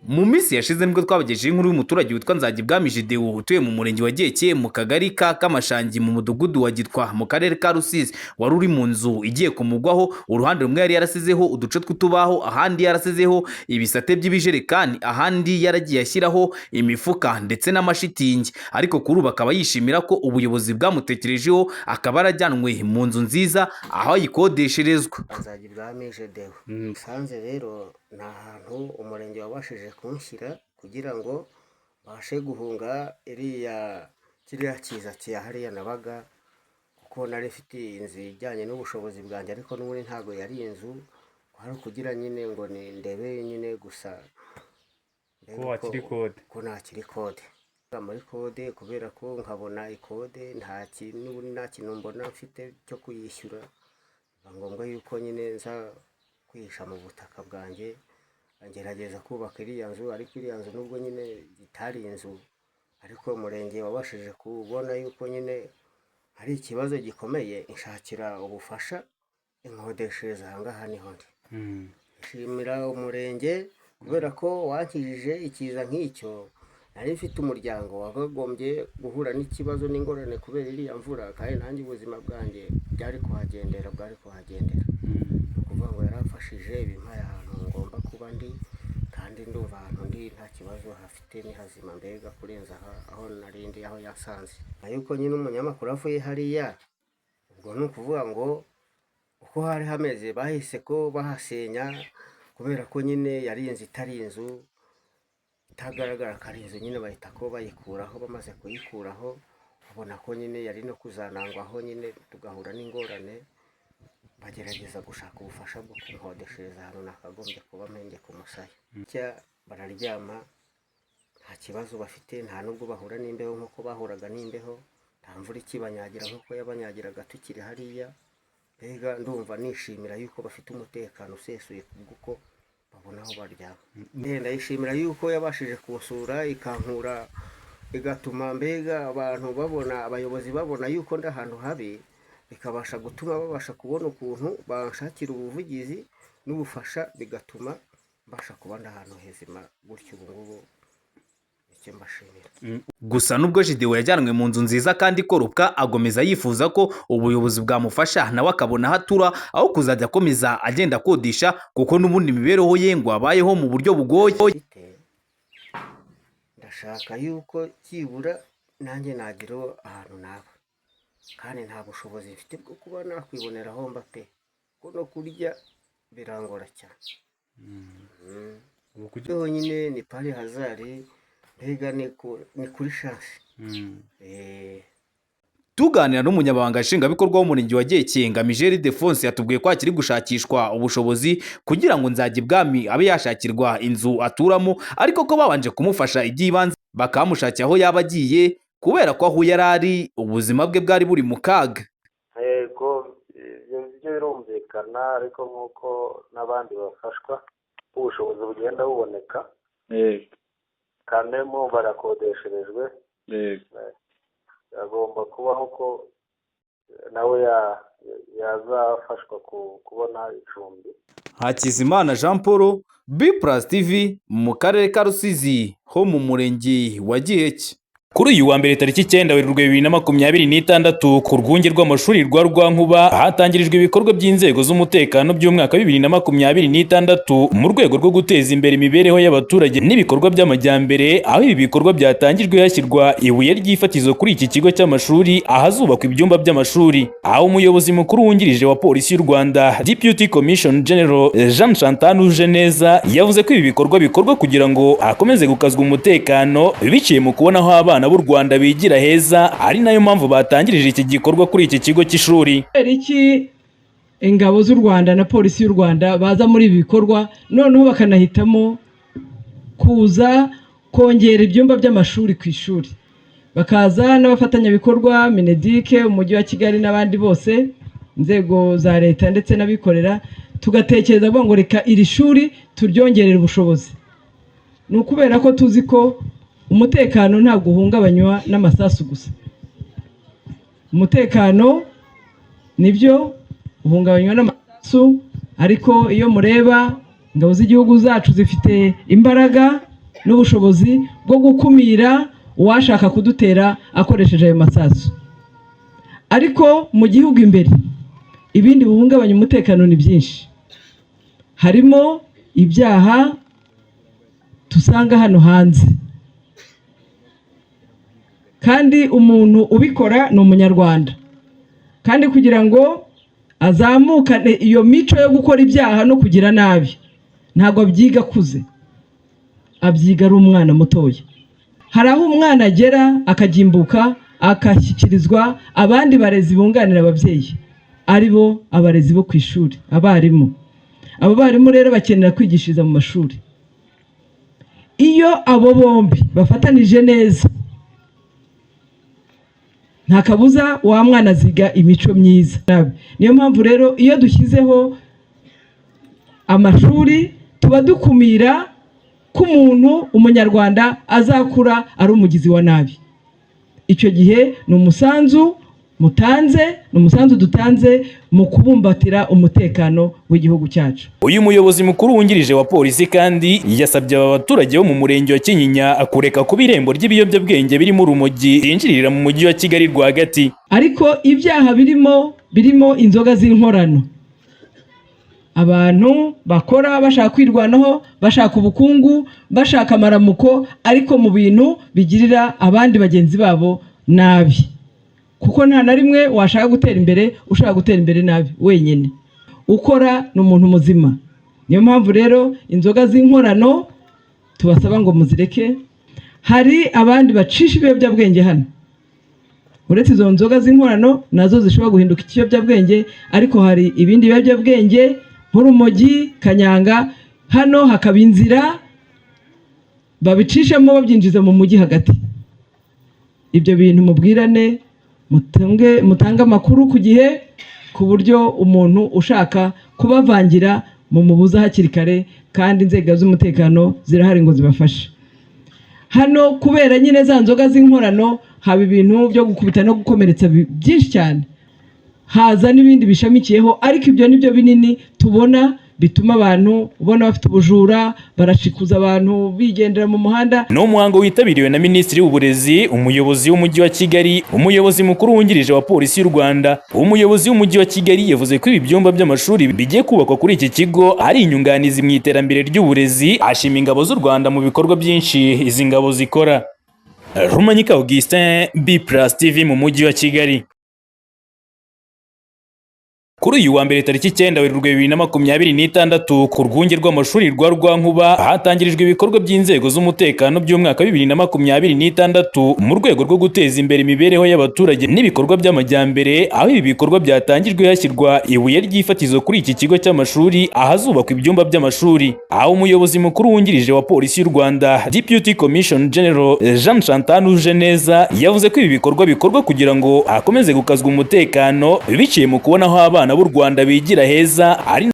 Mu minsi yashize nibwo twabagejeje inkuru y'umuturage witwa Nzagibwami Gedeon utuye mu murenge wa Giheke mu kagari ka Kamashangi mu mudugudu wa Gitwa mu karere ka Rusizi, wari uri mu nzu igiye kumugwaho. Uruhande rumwe yari yarasizeho uduce tw'utubaho, ahandi yarasizeho ibisate by'ibijerekani, ahandi yaragiye ashyiraho imifuka ndetse n'amashitingi. Ariko kuri ubu akaba yishimira ko ubuyobozi bwamutekerejeho, akaba arajyanwe mu nzu nziza aho ayikodesherezwa. Nzagibwami Gedeon sanze rero ni ahantu umurenge wabashije kunshyira kugira ngo bashe guhunga kiriya kiza hariya nabaga, kuko nari mfite inzu ijyanye n'ubushobozi bwanjye, ariko n'ubundi ntabwo yari inzu, kwari kugira nyine ngo ndebe nyine gusa ko ntakiri kode muri kode, kubera ko nkabona ikode nta kintu mbona mfite cyo kuyishyura, biba ngombwa yuko nyine nza kwihisha mu butaka bwanjye, ngerageza kubaka iriya nzu. Ariko iriya nzu nubwo nyine itari inzu, ariko umurenge wabashije kubona yuko nyine hari ikibazo gikomeye, inshakira ubufasha, inkodeshereza aha ngaha niho ndi. Nshimira umurenge kubera ko wankijije ikiza nk'icyo. Nari mfite umuryango wakagombye guhura n'ikibazo n'ingorane kubera iriya mvura, kandi nanjye ubuzima bwanjye bwari kuhagendera. Ni ukuvuga ngo yaramfashije, bimpaye ahantu ngomba kuba ndi, kandi ndumva ahantu ndi nta kibazo hafite, ni hazima mbega kurenza aho narindi, aho yasanze. Yuko nyine umunyamakuru avuye hariya, ubwo ni ukuvuga ngo uko hari hameze bahise ko bahasenya, kubera ko nyine yari inzu itari inzu, itagaragara ko ari inzu, nyine bahita ko bayikuraho. Bamaze kuyikuraho babona ko nyine yari no kuzanangwaho, nyine tugahura n'ingorane, bagerageza gushaka ubufasha bwo kunkodeshereza ahantu nakagombye kuba mpenge ku musaya. Bararyama nta kibazo bafite, nta nubwo bahura n'imbeho nk'uko bahuraga n'imbeho, nta mvura ikibanyagira nk'uko yabanyagiraga tukiri hariya. Mbega ndumva nishimira yuko bafite umutekano usesuye kuko babona aho baryama. Ndayishimira yuko yabashije kunsura ikankura, igatuma mbega abantu babona, abayobozi babona yuko ndi ahantu habi, bikabasha gutuma babasha kubona ukuntu banshakira ubuvugizi n'ubufasha, bigatuma mbasha kuba ndi ahantu hezima gutyo. Ubu ngubu icyo mbashimira. Gusa nubwo Gedeon yajyanwe mu nzu nziza kandi ikorupwa, agomeza yifuza ko ubuyobozi bwamufasha nawe akabona aho atura, aho kuzajya akomeza agenda akodesha, kuko n'ubundi imibereho ye ngo abayeho mu buryo bugoye. Ndashaka yuko byibura nanjye nagira ahantu naba, kandi nta bushobozi mfite bwo kuba nakwibonera aho mba pe, kuko no kurya birangora cyane. Ubu nyine ni pari hazari, mbega ni kuri chance. Tuganira n'umunyabanga nshingwabikorwa w'umurenge wa Giheke Ngamije Ildefonse, yatubwiye ko hakiri gushakishwa ubushobozi kugira ngo Nzagibwami abe yashakirwa inzu aturamo, ariko ko babanje kumufasha iby'ibanze, bakamushakira aho yaba agiye, kubera ko aho yari ari ubuzima bwe bwari buri mu kaga. Yego, ibyo birumvikana, ariko nk'uko n'abandi bafashwa, ubushobozi bugenda buboneka, kandi mu barakodesherejwe, agomba kubaho ko nawe yazafashwa kubona icumbi. Hakizimana Jean Paul, B+ TV, mu karere ka Rusizi ho mu murenge wa Giheke. Kuri uyu wa mbere tariki 9 Werurwe 2026 ku rwunge rw'amashuri rwa Rwankuba hatangirijwe ibikorwa by'inzego z'umutekano by'umwaka 2026 mu rwego rwo guteza imbere imibereho y'abaturage n'ibikorwa by'amajyambere, aho ibi bikorwa byatangijwe hashyirwa ibuye ry'ifatizo kuri iki kigo cy'amashuri ahazubakwa ibyumba by'amashuri, aho umuyobozi mukuru wungirije wa polisi y'u Rwanda Deputy Commission General Jean Chantal Ujeneza yavuze ko ibi bikorwa bikorwa kugira ngo akomeze gukazwa umutekano biciye mu kubona aho abana b'u Rwanda bigira heza, ari nayo mpamvu batangirije iki gikorwa kuri iki kigo cy'ishuri. Iki ingabo z'u Rwanda na polisi y'u Rwanda baza muri ibi bikorwa, noneho bakanahitamo kuza kongera ibyumba by'amashuri ku ishuri, bakaza n'abafatanyabikorwa Minedike, umujyi wa Kigali n'abandi bose, inzego za leta ndetse n'abikorera, tugatekereza ngo reka iri shuri turyongerera ubushobozi. Ni ukubera ko tuzi ko umutekano ntabwo uhungabanywa n'amasasu gusa. Umutekano nibyo uhungabanywa n'amasasu, ariko iyo mureba ingabo z'igihugu zacu zifite imbaraga, n'ubushobozi bwo gukumira uwashaka kudutera akoresheje ayo masasu. Ariko mu gihugu imbere ibindi bihungabanya umutekano ni byinshi, harimo ibyaha tusanga hano hanze, kandi umuntu ubikora ni umunyarwanda, kandi kugira ngo azamukane iyo mico yo gukora ibyaha no kugira nabi ntabwo abyiga akuze, abyiga ari umwana mutoya. Hari aho umwana agera akagimbuka akashyikirizwa abandi barezi bunganira ababyeyi, ari bo abarezi bo ku ishuri, abarimu. Abo barimu rero bakenera kwigishiriza mu mashuri. Iyo abo bombi bafatanije neza, nta kabuza wa mwana aziga imico myiza. Niyo mpamvu rero iyo dushyizeho amashuri tuba dukumira ko umuntu umunyarwanda azakura ari umugizi wa nabi. Icyo gihe ni umusanzu dutanze mu kubumbatira umutekano w'igihugu cyacu. Uyu muyobozi mukuru wungirije wa polisi kandi yasabye aba baturage bo mu murenge wa Kinyinya kureka kuba irembo ry'ibiyobyabwenge birimo urumogi yinjirira mu mujyi wa Kigali rwagati. Ariko ibyaha birimo inzoga z'inkorano, abantu bakora bashaka kwirwanaho, bashaka ubukungu, bashaka amaramuko, ariko mu bintu bigirira abandi bagenzi babo nabi, kuko nta na rimwe washaka gutera imbere ushaka gutera imbere nabi wenyine. Ukora ni umuntu muzima. Niyo mpamvu rero inzoga z'inkorano tubasaba ngo muzireke. Hari abandi bacisha ibiyobyabwenge hano, uretse izo nzoga z'inkorano nazo zishobora guhinduka ikiyobyabwenge, ariko hari ibindi biyobyabwenge nk'urumogi, kanyanga. Hano hakaba inzira babicishamo babyinjiza mu mujyi hagati. Ibyo bintu mubwirane, mutange amakuru ku gihe, ku buryo umuntu ushaka kubavangira mu mubuza hakiri kare, kandi inzego z'umutekano zirahari ngo zibafashe. Hano kubera nyine za nzoga z'inkorano haba ibintu byo gukubita no gukomeretsa byinshi cyane, haza n'ibindi bishamikiyeho, ariko ibyo nibyo binini tubona bituma abantu ubona bafite ubujura, barashikuza abantu bigendera mu muhanda. No muhango witabiriwe na Minisitiri w'Uburezi, umuyobozi w'umujyi wa Kigali, umuyobozi mukuru wungirije wa polisi y'u Rwanda. Umuyobozi w'umujyi wa Kigali yavuze ko ibi byumba by'amashuri bigiye kubakwa kuri iki kigo ari inyunganizi mu iterambere ry'uburezi. Ashima ingabo z'u Rwanda mu bikorwa byinshi izi ngabo zikora. Rumanyika Augustin, B+TV mu mujyi wa Kigali. Kuri uyu wa mbere tariki 9 Werurwe 2026 ku rwunge rw'amashuri rwa Rwankuba hatangirijwe ibikorwa by'inzego z'umutekano by'umwaka 2026 mu rwego rwo guteza imbere imibereho y'abaturage n'ibikorwa by'amajyambere, aho ibi bikorwa byatangijwe hashyirwa ibuye ry'ifatizo kuri iki kigo cy'amashuri ahazubakwa ibyumba by'amashuri. Aho umuyobozi mukuru wungirije wa polisi y'u Rwanda Deputy Commission General Jean Chantal Ujeneza yavuze ko ibi bikorwa kugira ngo hakomeze gukazwa umutekano biciye mu kubona aho abana b'u Rwanda bigira heza ari